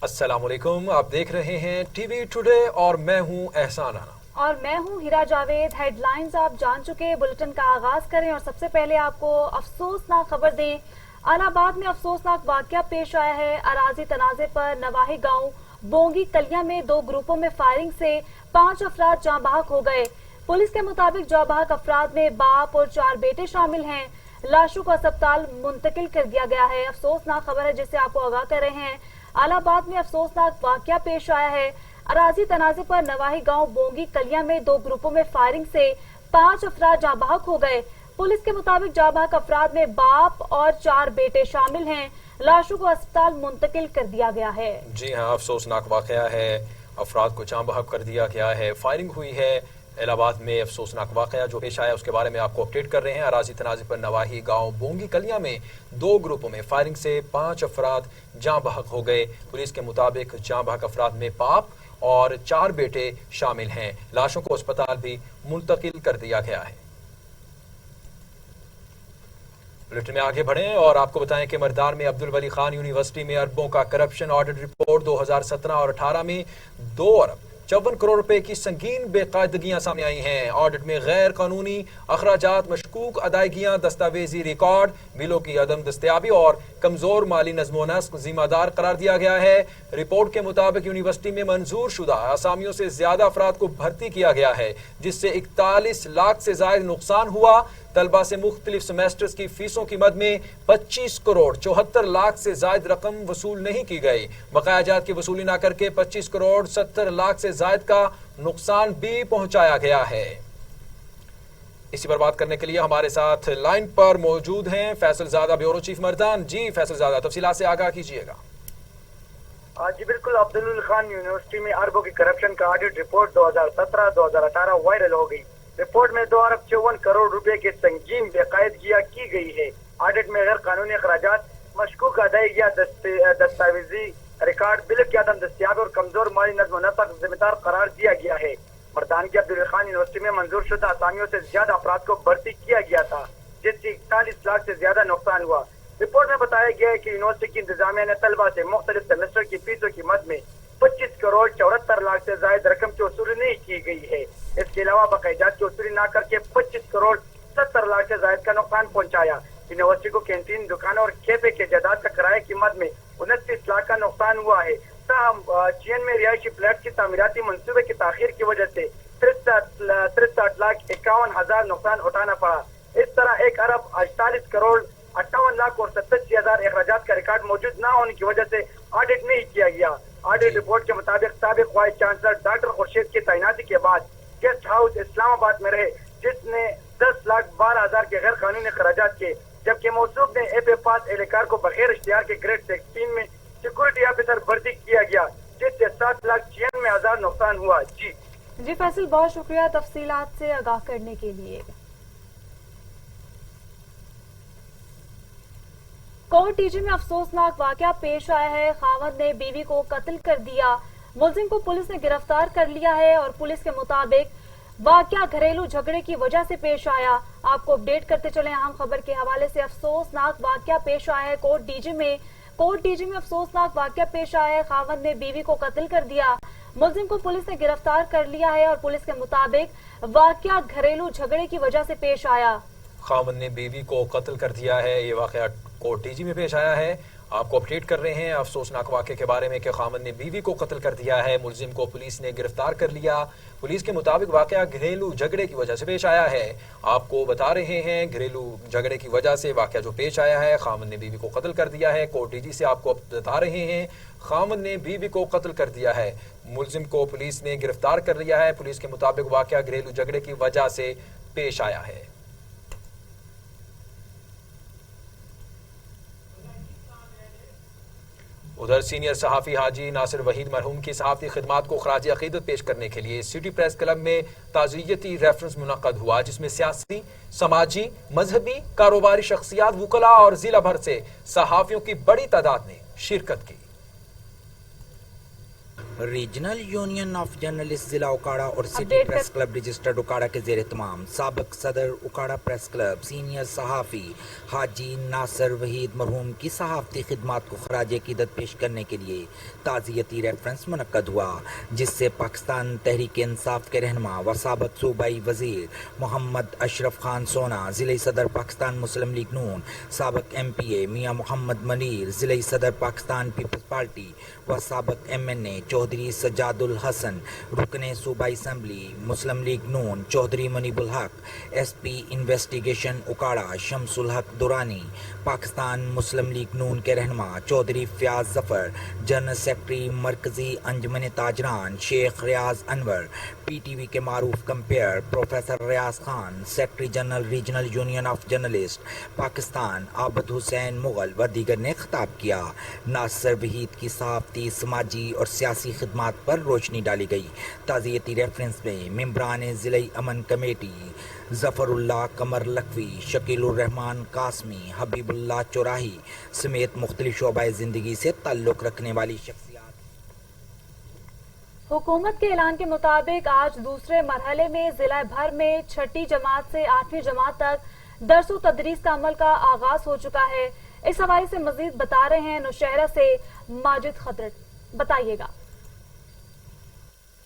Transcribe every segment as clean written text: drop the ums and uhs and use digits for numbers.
अस्सलाम वालेकुम, आप देख रहे हैं टीवी टुडे और मैं हूं एहसान राना और मैं हूं हीरा जावेद। हेडलाइंस आप जान चुके, बुलेटिन का आगाज करें और सबसे पहले आपको अफसोसनाक खबर दें। इलाहाबाद में अफसोसनाक वाकया पेश आया है। अराजी तनाजे पर नवाही गांव बोंगी कलिया में 2 ग्रुपों में फायरिंग से 5 अफराद जाँ बहक हो गए। पुलिस के मुताबिक जाँ बहक अफराद में बाप और 4 बेटे शामिल हैं। लाशों को अस्पताल मुंतकिल कर दिया गया है। अफसोसनाक खबर है जिससे आपको आगाह कर रहे हैं। इलाहाबाद में अफसोसनाक वाकया पेश आया है। अराजी तनाजे पर नवाही गांव बोंगी कलिया में 2 ग्रुपों में फायरिंग से 5 अफराद जाँ बहक हो गए। पुलिस के मुताबिक जाँ बहक अफराद में बाप और 4 बेटे शामिल हैं। लाशों को अस्पताल मुंतकिल कर दिया गया है। जी हाँ, अफसोसनाक वाकया है, अफराद को जाँ बहक कर दिया गया है, फायरिंग हुई है। इलाहाबाद में अफसोसनाक वाकया जो पेश आया उसके बारे में आपको अपडेट कर रहे हैं। अराजी तनाजे पर नवाही गांव बोंगी कलिया में 2 ग्रुपों में फायरिंग से 5 अफराद जाँ बहक हो गए। पुलिस के मुताबिक जाँ बहक अफराद में बाप और 4 बेटे शामिल हैं। लाशों को अस्पताल भी मुंतकिल कर दिया गया है। बुलेटिन में आगे बढ़ें और आपको बताएं कि मर्दान में अब्दुल वली खान यूनिवर्सिटी में अरबों का करप्शन ऑडिट रिपोर्ट 2017 और 18 में 2 अरब 54 करोड़ रुपए की संगीन बेकायदगियां सामने आई हैं। ऑडिट में गैर कानूनी अखराजात, मशकूक अदायगियां, दस्तावेजी रिकॉर्ड, बिलों की अदम दस्तयाबी और कमजोर माली नज़्म नस्क जिम्मेदार करार दिया गया है। रिपोर्ट के मुताबिक यूनिवर्सिटी में मंजूर शुदा असामियों से ज्यादा अफराद को भर्ती किया गया है, जिससे 41 लाख से ज्यादा नुकसान हुआ। तलबा से मुख्तलिफ सेमेस्टर्स की फीसों की मद में 25 करोड़ 74 लाख से ज्यादा रकम वसूल नहीं की गई। बकाया जात की वसूली न करके 25 करोड़ 70 लाख से ज्यादा का नुकसान भी पहुंचाया गया है। इसी पर बात करने के लिए हमारे साथ लाइन पर मौजूद हैं फैसल ज़ादा, ब्यूरो चीफ मर्दान। जी फैसल ज़ादा, तफसीलात से आगाह कीजिएगा। जी बिल्कुल, अब्दुल वली खान यूनिवर्सिटी में अरबों की करप्शन का ऑडिट रिपोर्ट 2017-2018 वायरल हो गई। रिपोर्ट में 2 अरब 54 करोड़ रुपए की संगीन बेकायदगियां की गई है। ऑडिट में गैर कानूनी अखराजात, मशकूक अदायगियां, दस्तावेजी रिकॉर्ड, बिल की अदम दस्तियाबी और कमजोर माली नज़्म नस्क जिम्मेदार करार दिया गया है। मर्दान की अब्दुल वली खान यूनिवर्सिटी में मंजूर शुदा असामियों से ज्यादा अफराद को भर्ती किया गया था, जिससे 41 लाख से ज्यादा नुकसान हुआ। रिपोर्ट में बताया गया है कि यूनिवर्सिटी की इंतजामिया ने तलबा से मुख्तलिफ सेमेस्टर की फीसों की मद में 25 करोड़ 74 लाख से ज्यादा रकम की वसूली नहीं की गई है। इसके अलावा बाकायदात की वसूली न करके 25 करोड़ 70 लाख से ज्यादा का नुकसान पहुंचाया। यूनिवर्सिटी को कैंटीन, दुकानों और खेपे के जायदाद का किराए की मद में 29 लाख का नुकसान हुआ है। चीन में रिहायशी फ्लैट की तामीराती मंसूबे की ताखीर की वजह से 63 लाख 51 हजार नुकसान उठाना पड़ा। इस तरह 1 अरब 48 करोड़ 58 लाख और 87 हजार अखराजात का रिकॉर्ड मौजूद न होने की वजह से ऑडिट नहीं किया गया। ऑडिट रिपोर्ट के मुताबिक साबिक वाइस चांसलर डॉक्टर खुर्शीद की तैनाती के बाद गेस्ट हाउस इस्लामाबाद में रहे, जिसने 10,12,000 के गैर कानूनी अखराजात के, जबकि मौसूफ ने एफ पास एहलकार को बगैर इश्तिहार के ग्रेड 16 में सिक्योरिटी ऑफिसर भर्ती किया गया, जिससे 7,96,000 नुकसान हुआ। जी फैसल, बहुत शुक्रिया तफसीलात से आगाह करने के लिए। कोर्ट टीजी में अफसोसनाक वाकया पेश आया है। खावंद ने बीवी को कत्ल कर दिया। मुलजिम को पुलिस ने गिरफ्तार कर लिया है और पुलिस के मुताबिक वाकया घरेलू झगड़े की वजह से पेश आया। आपको अपडेट करते चले अहम खबर के हवाले से। अफसोसनाक वाकया पेश आया है कोर्ट डीजी में अफसोसनाक वाकया पेश आया है। खावंद ने बीवी को कत्ल कर दिया। मुलजिम को पुलिस ने गिरफ्तार कर लिया है और पुलिस के मुताबिक वाकया घरेलू झगड़े की वजह से पेश आया। खावंद ने बीवी को कत्ल कर दिया है, ये वाकया कोर्ट टीजी में पेश आया है। आपको अपडेट कर रहे हैं अफसोसनाक वाकये के बारे में कि खावंद ने बीवी को कत्ल कर दिया है, मुलजिम को पुलिस ने गिरफ्तार कर लिया। पुलिस के मुताबिक वाकया घरेलू झगड़े की वजह से पेश आया है। आपको बता रहे हैं घरेलू झगड़े की वजह से वाकया जो पेश आया है, खावंद ने बीवी को कत्ल कर दिया है। कोर्ट टीजी से आपको बता रहे हैं खावंद ने बीवी को कत्ल कर दिया है, मुलजिम को पुलिस ने गिरफ्तार कर लिया है। पुलिस के मुताबिक वाकया घरेलू झगड़े की वजह से पेश आया है। उधर सीनियर सहाफ़ी हाजी नासिर वहीद मरहूम की सहाफ़ती खिदमात को खराज अकीदत पेश करने के लिए सिटी प्रेस क्लब में ताज़ियती रेफरेंस मुनक़द हुआ, जिसमें सियासी, समाजी, मजहबी, कारोबारी शख्सियात, वुकला और जिला भर से सहाफ़ियों की बड़ी तादाद ने शिरकत की। रीजनल यूनियन ऑफ जर्नलिस्ट जिला उकाड़ा और city update press club registered उकाड़ा के जेर एहतमाम साबिक सदर उकाड़ा प्रेस क्लब सीनियर सहाफ़ी हाजी नासिर वहीद मरहूम की सहाफ़ती खिदमात को खराज अक़ीदत पेश करने के लिए ताज़ियती रेफरेंस मुनक्कद हुआ, जिससे पाकिस्तान तहरीक इंसाफ के रहनुमा व साबिक सूबाई वज़ीर मोहम्मद अशरफ खान सोना, ज़िले सदर पाकिस्तान मुस्लिम लीग नून, साबिक MPA मियाँ मोहम्मद मनीर, ज़िले सदर पाकिस्तान पीपल्स पार्टी व साबिक MNA चौधरी सज्जादुल हसन, रुकने सूबाई असम्बली मुस्लिम लीग नून चौधरी मुनीबुल हक, SP इन्वेस्टिगेशन उकाड़ा शमसुल हक दुरानी, पाकिस्तान मुस्लिम लीग नून के रहनुमा Chaudhry Fayyaz Zafar, general secretary Markazi Anjuman Tajiran Sheikh Riaz Anwar, PTV के मारूफ compere professor Riaz Khan, secretary general regional union of journalist Pakistan Abid Hussain Mughal व दीगर ने खिताब किया। नासिर वहीद की सहाफ़ती समाजी और सियासी खिदमात पर रोशनी डाली गई। ताज़ियती रेफरेंस में मेंबरान ज़िले अमन कमेटी ज़फ़रुल्लाह कमर लखवी, शकीलुर रहमान कासमी, हबीबुल्लाह चौराही समेत मुख्तलिफ शोबाए ज़िंदगी से ताल्लुक़ रखने वाली शख्सियात। हुकूमत के ऐलान के मुताबिक आज दूसरे मरहले में जिला भर में 6ठी जमात से 8वीं जमात तक दर्स व तदरीस का अमल का आगाज हो चुका है। इस हवाले से मजीद बता रहे हैं नौशहरा से माजिद खदरट, बताइएगा।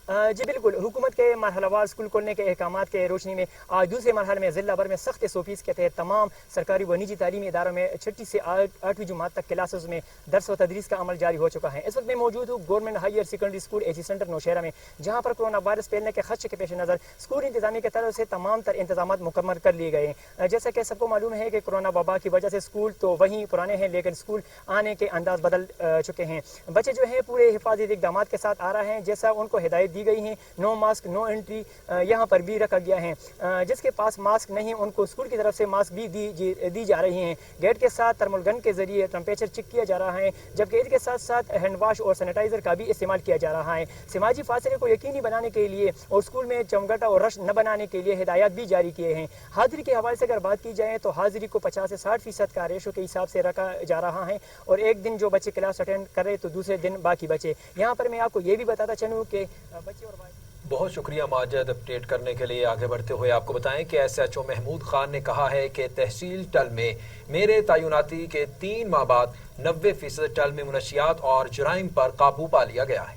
जी बिल्कुल, हुकूमत के मरहलावार स्कूल खोलने के अहकामात के रोशनी में आज दूसरे मरहले में जिला भर में सख्त SOPs के तहत तमाम सरकारी व निजी तालीमी इदारों में 6ठी से 8वीं जमात तक क्लासेस में दर्स व तदरीस का अमल जारी हो चुका है। इस वक्त मैं मौजूद हूँ government higher secondary school AG centre Nowshera में, जहाँ पर कोरोना वायरस फैलने के खदशे के पेश नज़र स्कूल इंतजामिया की तरफ से तमाम तर इंतजाम मुकम्मल कर लिए गए हैं। जैसा कि सबको मालूम है कि कोरोना वबा की वजह से स्कूल तो वहीं पुराने हैं, लेकिन स्कूल आने के अंदाज बदल चुके हैं। बच्चे जो हैं पूरे हिफाजती इक़दाम के साथ आ रहे हैं, जैसा उनको हिदायत दी गई है। नो मास्क नो एंट्री यहाँ पर भी रखा गया है। जिसके पास मास्क नहीं उनको स्कूल की तरफ से मास्क भी दी जा रही हैं। गेट के साथ थर्मल गन के जरिए टेम्परेचर चेक किया जा रहा है, जबकि इसके साथ साथ हैंड वाश और सैनिटाइजर का भी इस्तेमाल किया जा रहा है। समाजी फासले को यकीनी बनाने के लिए और स्कूल में चमगटा और रश न बनाने के लिए हिदायत भी जारी किए हैं। हाजिरी के हवाले से अगर बात की जाए तो हाजिरी को 50 से 60% का रेशो के हिसाब से रखा जा रहा है, और एक दिन जो बच्चे क्लास अटेंड कर रहे तो दूसरे दिन बाकी बच्चे। यहाँ पर मैं आपको ये भी बताता चलूँ कि बच्चे और बहुत शुक्रिया माजिद अपडेट करने के लिए। आगे बढ़ते हुए आपको बताएं कि SHO महमूद खान ने कहा है कि तहसील टल में मेरे तैनाती के 3 माह बाद 90% टल में मुनशियात और जराइम पर काबू पा लिया गया है।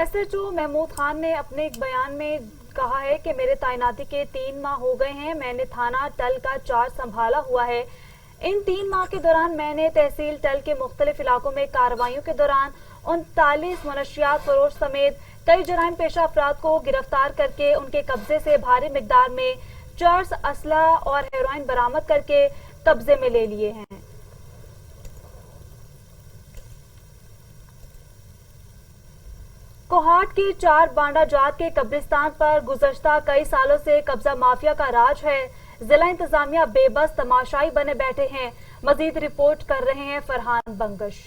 SHO महमूद खान ने अपने एक बयान में कहा है कि मेरे तैनाती के 3 माह हो गए हैं, मैंने थाना टल का चार्ज संभाला हुआ है। इन 3 माह के दौरान मैंने तहसील टल के मुख्तलिफ इलाकों में कार्रवाइयों के दौरान 39 मुनशियात फरोश समेत कई जराइम पेशा अफराद को गिरफ्तार करके उनके कब्जे से भारी मिकदार में चर्स, असला और हेरोइन बरामद करके कब्जे में ले लिए हैं। कोहाट की 4 बांडा जात के कब्रिस्तान पर गुज़श्ता कई सालों से कब्जा माफिया का राज है। जिला इंतजामिया बेबस तमाशाई बने बैठे हैं। मजीद रिपोर्ट कर रहे हैं फरहान बंगश।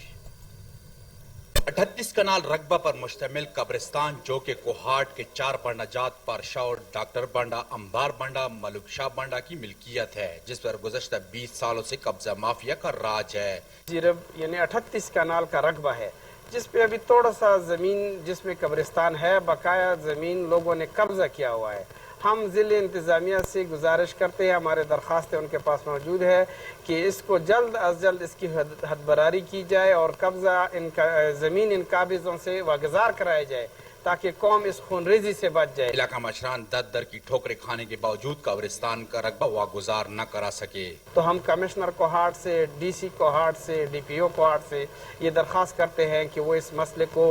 38 कनाल रकबा पर मुश्तमिल कब्रिस्तान जो कि कोहाट के 4 बांडा जात पारशाह और डॉक्टर बांडा, अंबार बांडा, मलुक शाह बांडा की मिल्कियत है, जिस पर गुज़श्ता 20 सालों से कब्जा माफिया का राज है। जीरब यानी 38 कनाल का रकबा है, जिस पे अभी थोड़ा सा जमीन जिसमें कब्रिस्तान है, बकाया जमीन लोगों ने कब्जा किया हुआ है। हम ज़िले इंतज़ामिया से गुजारिश करते हैं, हमारे दरख्वास्तें उनके पास मौजूद है कि इसको जल्द अज जल्द इसकी हदबरारी की जाए और कब्जा ज़मीन इन काबिज़ों से वागुज़ार कराया जाए ताकि कौम इस खूनरेजी से बच जाए। इलाका मशरान दर की ठोकरें खाने के बावजूद कब्रिस्तान का रकबा वागुज़ार न करा सके, तो हम कमिश्नर कोहाट से, DC कोहाट से, DPO कोहाट से ये दरख्वास्त करते हैं कि वो इस मसले को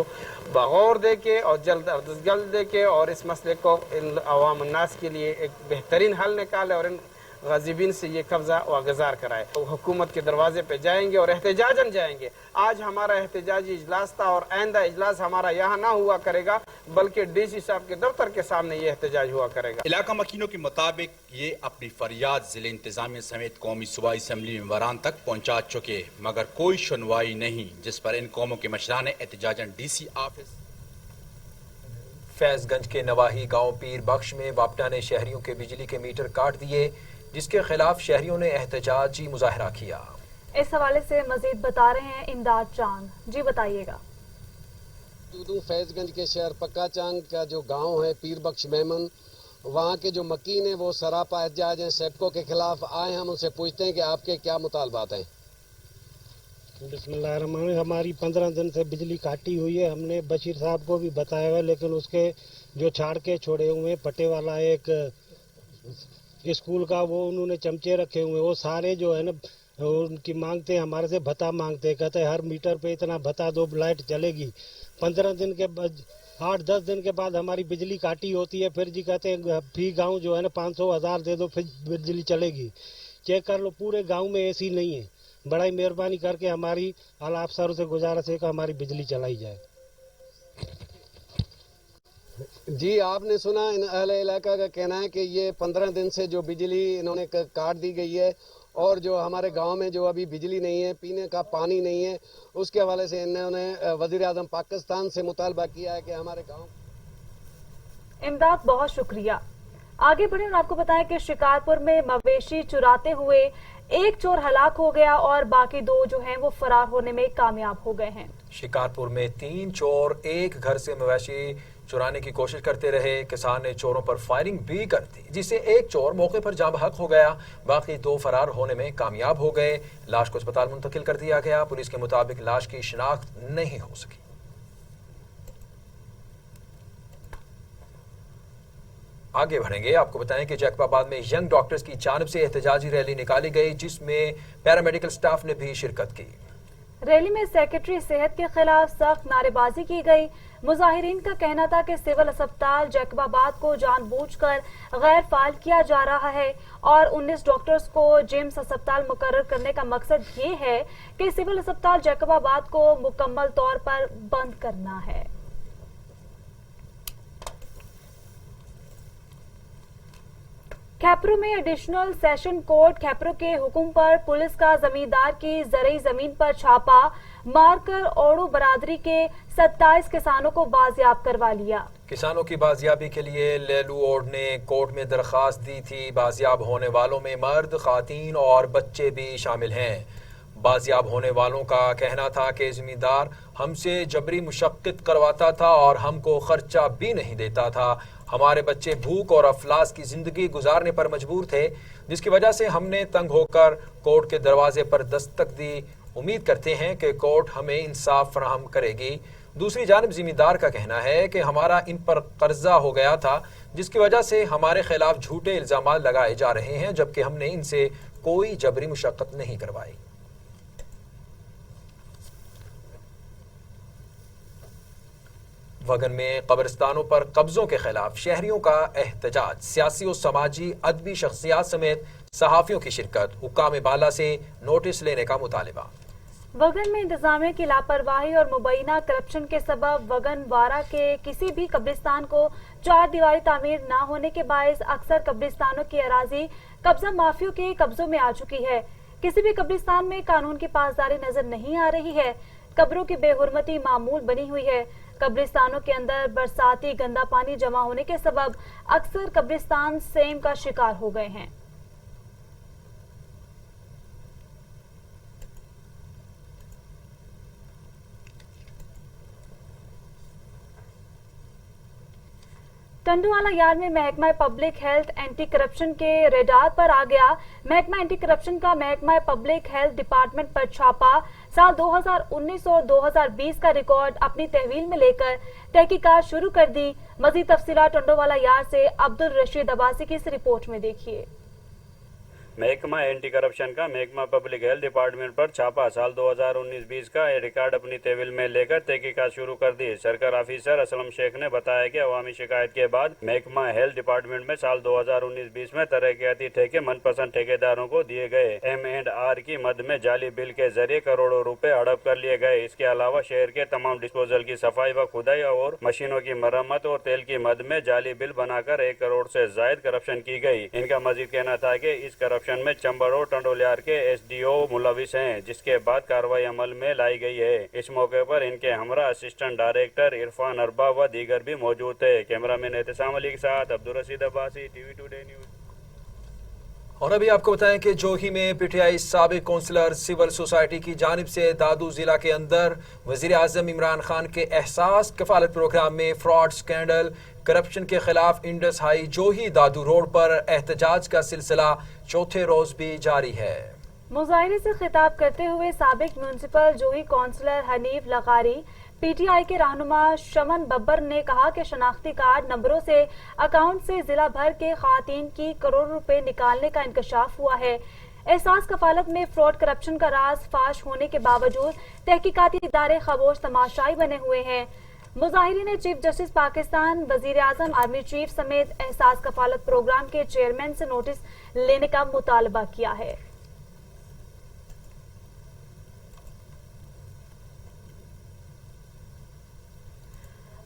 बगौर दे के और जल्द अज जल्द दे के और इस मसले को इन अवाम उन्नास के लिए एक बेहतरीन हल निकाले और इन गाजिबीन से ये कब्जा वागुज़ार कराए। तो हुकूमत के दरवाजे पे जाएंगे और एहतजाजन जाएंगे। आज हमारा एहतजाजी इजलास था और आइंदा इजलास हमारा यहाँ ना हुआ करेगा, बल्कि DC साहब के दफ्तर के सामने ये एहतजाज हुआ करेगा। इलाका मकीनों के मुताबिक ये अपनी फरियाद जिले इंतजामिया समेत कौमी सूबाई असम्बली मेंबरान तक पहुँचा चुके, मगर कोई सुनवाई नहीं, जिस पर इन कौमों के मशरान ने एहतजाजन DC ऑफिस। फैजगंज के नवाही गांव पीर बख्श में वापटा ने शहरियों के बिजली के मीटर काट दिए, जिसके खिलाफ शहरियों ने एहतजाजी मुजाहरा किया। इस हवाले से मजीद बता रहे हैं इमदाद चांद, जी बताइएगा। फैज गंज के शहर पक्का चांग का जो गांव है पीर बख्श मेमन, वहाँ के जो मकीन हैं वो सरापा एहतजाज हैं, सेप्को के खिलाफ आए। हम उनसे पूछते हैं कि आपके क्या मुतालबात हैं। बिस्मिल्लाहिर्रहमानिर्रहीम। हमारी 15 दिन से बिजली काटी हुई है। हमने बशीर साहब को भी बताया हुआ, लेकिन उसके जो छाड़ के छोड़े हुए हैं, पट्टे वाला एक स्कूल का, वो उन्होंने चमचे रखे हुए हैं। वो सारे जो है ना उनकी मांगते हैं, हमारे से भत्ता मांगते हैं, कहते हैं हर मीटर पे इतना भत्ता दो, लाइट चलेगी। 15 दिन के बाद 8-10 दिन के बाद हमारी बिजली काटी होती है, फिर जी कहते हैं फी गांव जो है ना 500,000 दे दो फिर बिजली चलेगी। चेक कर लो, पूरे गांव में एसी नहीं है। बड़ा ही मेहरबानी करके हमारी आला अफसरों से गुजारिश है कि हमारी बिजली चलाई जाए। जी, आपने सुना इन अहले इलाका का कहना है कि ये 15 दिन से जो बिजली इन्होंने काट दी गई है और जो हमारे गांव में जो अभी बिजली नहीं है, पीने का पानी नहीं है, उसके हवाले से इन्होंने वजीर आज़म पाकिस्तान से मुतालबा किया है कि हमारे गांव। इमदाद, बहुत शुक्रिया। आगे बढ़े और आपको बताएं कि शिकारपुर में मवेशी चुराते हुए एक चोर हलाक हो गया और बाकी 2 जो हैं वो फरार होने में कामयाब हो गए हैं। शिकारपुर में 3 चोर एक घर से मवेशी चुराने की कोशिश करते रहे। किसान ने चोरों पर फायरिंग भी कर दी, जिससे एक चोर मौके पर जाँ बहक हो गया, बाकी 2 फरार होने में कामयाब हो गए। लाश को अस्पताल मुंतकिल कर दिया गया। पुलिस के मुताबिक लाश की शिनाख्त नहीं हो सकी। आगे बढ़ेंगे, आपको बताएं कि जैकबाबाद में यंग डॉक्टर्स की जानिब से एहतजाजी रैली निकाली गई, जिसमें पैरामेडिकल स्टाफ ने भी शिरकत की। रैली में सेक्रेटरी सेहत के खिलाफ सख्त नारेबाजी की गई। मुजाहिरीन का कहना था कि सिविल अस्पताल जैकबाबाद को जानबूझकर गैर फाल किया जा रहा है और 19 डॉक्टर्स को जेम्स अस्पताल मुकर्रर करने का मकसद ये है कि सिविल अस्पताल जैकबाबाद को मुकम्मल तौर पर बंद करना है। खैपरू में एडिशनल सेशन कोर्ट खैपरू के हुक्म पर पुलिस का जमींदार की ज़रई जमीन पर छापा मारकर ओड़ू बरादरी के 27 किसानों को बाजियाब करवा लिया। किसानों की बाजियाबी के लिए लेलू ओड ने कोर्ट में दरखास्त दी थी। बाजियाब होने वालों में मर्द, खातीन और बच्चे भी शामिल हैं। बाजियाब होने वालों का कहना था कि जमींदार हमसे जबरी मुशक्कत करवाता था और हमको खर्चा भी नहीं देता था। हमारे बच्चे भूख और अफलास की जिंदगी गुजारने पर मजबूर थे, जिसकी वजह से हमने तंग होकर कोर्ट के दरवाजे पर दस्तक दी। उम्मीद करते हैं कि कोर्ट हमें इंसाफ फराहम करेगी। दूसरी जानिब जिम्मेदार का कहना है कि हमारा इन पर कर्जा हो गया था, जिसकी वजह से हमारे खिलाफ झूठे इल्जाम लगाए जा रहे हैं, जबकि हमने इनसे कोई जबरी मुशक्कत नहीं करवाई। वगन में कब्रिस्तानों पर कब्जों के खिलाफ शहरियों का एहतजाज, सियासी और समाजी अदबी शख्सियात समेत सहाफियों की शिरकत, हुक्काम बाला से नोटिस लेने का मुतालिबा। वगन में इंतजामिया की लापरवाही और मुबैना करप्शन के सबब वगन वारा के किसी भी कब्रिस्तान को 4 दीवारी तामीर न होने के बायस अक्सर कब्रिस्तानों की अराजी कब्जा माफियों के कब्जों में आ चुकी है। किसी भी कब्रिस्तान में कानून की पासदारी नजर नहीं आ रही है। कब्रों की बेहुरमती मामूल बनी हुई है। कब्रिस्तानों के अंदर बरसाती गंदा पानी जमा होने के सबब अक्सर कब्रिस्तान सेम का शिकार हो गए हैं। टंडूवाला यार्ड में महकमा पब्लिक हेल्थ एंटी करप्शन के रेडार पर आ गया। महकमा एंटी करप्शन का महकमा पब्लिक हेल्थ डिपार्टमेंट पर छापा साल 2019 और 2020 का रिकॉर्ड अपनी तहवील में लेकर तहकीकात शुरू कर दी। मजीद तफसीलात टंडूवाला यार्ड से अब्दुल रशीद अब्बासी की इस रिपोर्ट में देखिए। महकमा एंटी करप्शन का महकमा पब्लिक हेल्थ डिपार्टमेंट पर छापा साल 2019-20 का रिकॉर्ड अपनी तहवील में लेकर तहकीकात शुरू कर दी। सरकार ऑफिसर असलम शेख ने बताया कि अवामी शिकायत के बाद महकमा हेल्थ डिपार्टमेंट में साल 2019-20 में तरक्याती ठेके मनपसंद ठेकेदारों को दिए गए। M&R की मद में जाली बिल के जरिए करोड़ों रुपए हड़प कर लिए गए। इसके अलावा शहर के तमाम डिस्पोजल की सफाई व खुदाई और मशीनों की मरम्मत और तेल की मद में जाली बिल बनाकर 1 करोड़ से जायद करप्शन की गई। इनका मजीद कहना था कि इस करप्शन में चंबर और टंडोलियार के SDO मुलविस हैं, जिसके बाद कार्रवाई अमल में लाई गई है। इस मौके पर इनके हमरा असिस्टेंट डायरेक्टर इरफान अरबा व दीगर भी मौजूद थे। कैमरामैन एहतसाम अली के साथ Abdul Rashid Abbasi, TV today news. اور ابھی آپ کو بتائیں کہ جوہی میں پی ٹی آئی سابق کونسلر سول سوسائٹی کی جانب سے دادو ضلع کے اندر وزیر اعظم عمران خان کے احساس کفالت پروگرام میں فراڈ سکینڈل کرپشن کے خلاف انڈس ہائی جوہی دادو روڈ پر احتجاج کا سلسلہ چوتھے روز بھی جاری ہے۔ مظاہرے سے خطاب کرتے ہوئے سابق میونسپل جوہی کونسلر حنیف لغاری پی ٹی آئی کے رہنما شمن ببر نے کہا کہ شناختی کارڈ نمبروں سے اکاؤنٹ سے ضلع بھر کے خواتین کی کروڑ روپے نکالنے کا انکشاف ہوا ہے۔ احساس کفالت میں فراڈ کرپشن کا راز فاش ہونے کے باوجود تحقیقاتی ادارے خاموش تماشائی بنے ہوئے ہیں۔ مظاہرین نے چیف جسٹس پاکستان، وزیر اعظم، آرمی چیف سمیت احساس کفالت پروگرام کے چیئرمین سے نوٹس لینے کا مطالبہ کیا ہے۔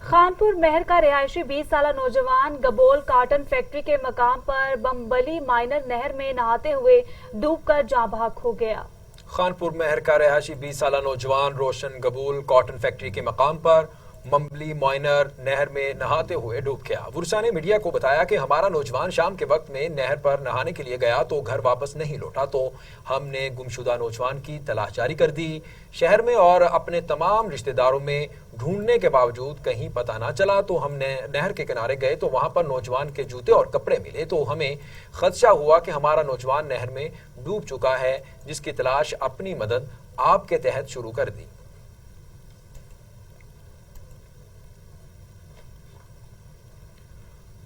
خانپور مہر کا رہائشی 20 سالہ نوجوان گبول کاٹن فیکٹری کے مقام پر بمبلی مائنر نہر میں نہاتے ہوئے ڈوب کر جاں بحق ہو گیا۔ خانپور مہر کا رہائشی 20 سالہ نوجوان روشن گبول کاٹن فیکٹری کے مقام پر ممبلی مائنر نہر میں نہاتے ہوئے ڈوب گیا۔ ورثا نے میڈیا کو بتایا کہ ہمارا نوجوان شام کے وقت میں نہر پر نہانے کے لیے گیا تو گھر واپس نہیں لوٹا تو ہم نے گمشدہ نوجوان کی تلاش جاری کر دی۔ شہر میں اور اپنے تمام رشتہ داروں میں ڈھونڈنے کے باوجود کہیں پتہ نہ چلا تو ہم نے نہر کے کنارے گئے تو وہاں پر نوجوان کے جوتے اور کپڑے ملے تو ہمیں خدشہ ہوا کہ ہمارا نوجوان نہر میں ڈوب چکا ہے، جس کی تلاش اپنی مدد آپ کے تحت شروع کر دی۔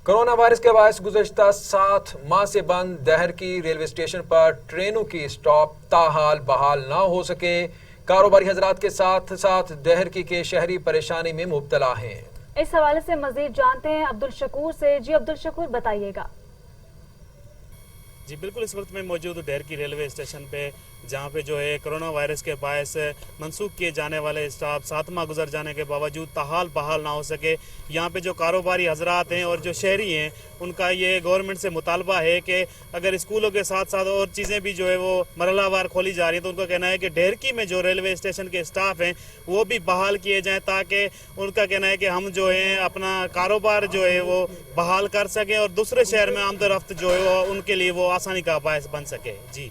کرونا وائرس کے باعث گزشتہ 7 ماہ سے بند دہر کی ریلوے اسٹیشن پر ٹرینوں کی اسٹاپ تاحال بحال نہ ہو سکے۔ کاروباری حضرات کے ساتھ ساتھ دہر کی کے شہری پریشانی میں مبتلا ہیں۔ اس حوالے سے مزید جانتے ہیں عبدالشکور سے۔ جی عبدالشکور، بتائیے گا۔ جی بالکل، اس وقت میں موجود ہوں ڈہر کی ریلوے اسٹیشن پہ، جہاں پہ جو ہے کرونا وائرس کے باعث منسوخ کیے جانے والے اسٹاف 7 ماہ گزر جانے کے باوجود تاحال بحال نہ ہو سکے۔ یہاں پہ جو کاروباری حضرات ہیں اور جو شہری ہیں ان کا یہ گورنمنٹ سے مطالبہ ہے کہ اگر اسکولوں کے ساتھ ساتھ اور چیزیں بھی جو ہے وہ مرحلہ وار کھولی جا رہی ہیں تو ان کا کہنا ہے کہ ڈہر کی میں جو ریلوے اسٹیشن کے اسٹاف ہیں وہ بھی بحال کیے جائیں، تاکہ ان کا کہنا ہے کہ ہم جو ہے اپنا کاروبار جو ہے وہ بحال کر سکیں اور دوسرے شہر میں آمد و رفت جو ہے وہ ان کے لیے وہ آسانی کا باعث بن سکے۔ جی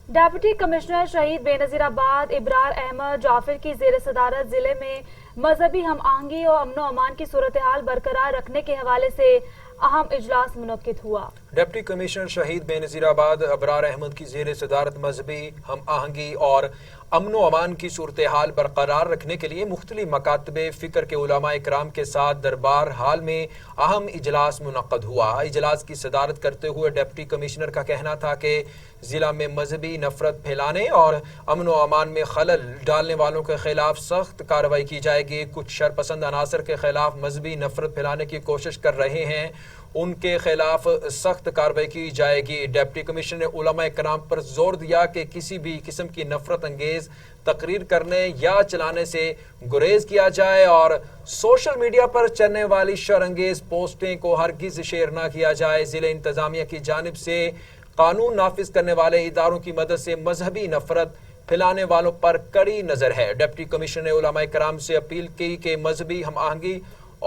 ڈپٹی کمشنر شہید بے نظیر آباد ابرار احمد جعفر کی زیر صدارت ضلع میں مذہبی ہم آہنگی اور امن و امان کی صورتحال برقرار رکھنے کے حوالے سے اہم اجلاس منعقد ہوا۔ ڈپٹی کمشنر شہید بے نظیر آباد ابرار احمد کی زیر صدارت مذہبی ہم آہنگی اور امن و امان کی صورتحال برقرار رکھنے کے لیے مختلف مکاتب فکر کے علماء اکرام کے ساتھ دربار حال میں اہم اجلاس منعقد ہوا۔ اجلاس کی صدارت کرتے ہوئے ڈپٹی کمشنر کا کہنا تھا کہ ضلع میں مذہبی نفرت پھیلانے اور امن و امان میں خلل ڈالنے والوں کے خلاف سخت کارروائی کی جائے گی۔ کچھ شرپسند عناصر کے خلاف مذہبی نفرت پھیلانے کی کوشش کر رہے ہیں، ان کے خلاف سخت کارروائی کی جائے گی۔ ڈپٹی کمشنر نے علماء کرام پر زور دیا کہ کسی بھی قسم کی نفرت انگیز تقریر کرنے یا چلانے سے گریز کیا جائے اور سوشل میڈیا پر چلنے والی شر انگیز پوسٹیں کو ہرگز شیئر نہ کیا جائے۔ ضلع انتظامیہ کی جانب سے قانون نافذ کرنے والے اداروں کی مدد سے مذہبی نفرت پھیلانے والوں پر کڑی نظر ہے۔ ڈپٹی کمشنر نے علماء کرام سے اپیل کی کہ مذہبی ہم آہنگی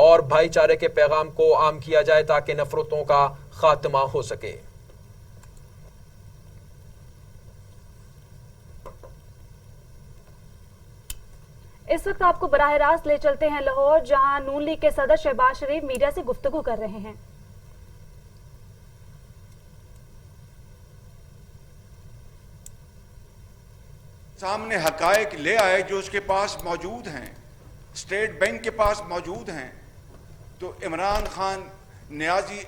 اور بھائی چارے کے پیغام کو عام کیا جائے تاکہ نفرتوں کا خاتمہ ہو سکے۔ اس وقت آپ کو براہ راست لے چلتے ہیں لاہور، جہاں نون لیگ کے صدر شہباز شریف میڈیا سے گفتگو کر رہے ہیں۔ سامنے حقائق لے آئے جو اس کے پاس موجود ہیں، اسٹیٹ بینک کے پاس موجود ہیں، تو عمران خان نیازی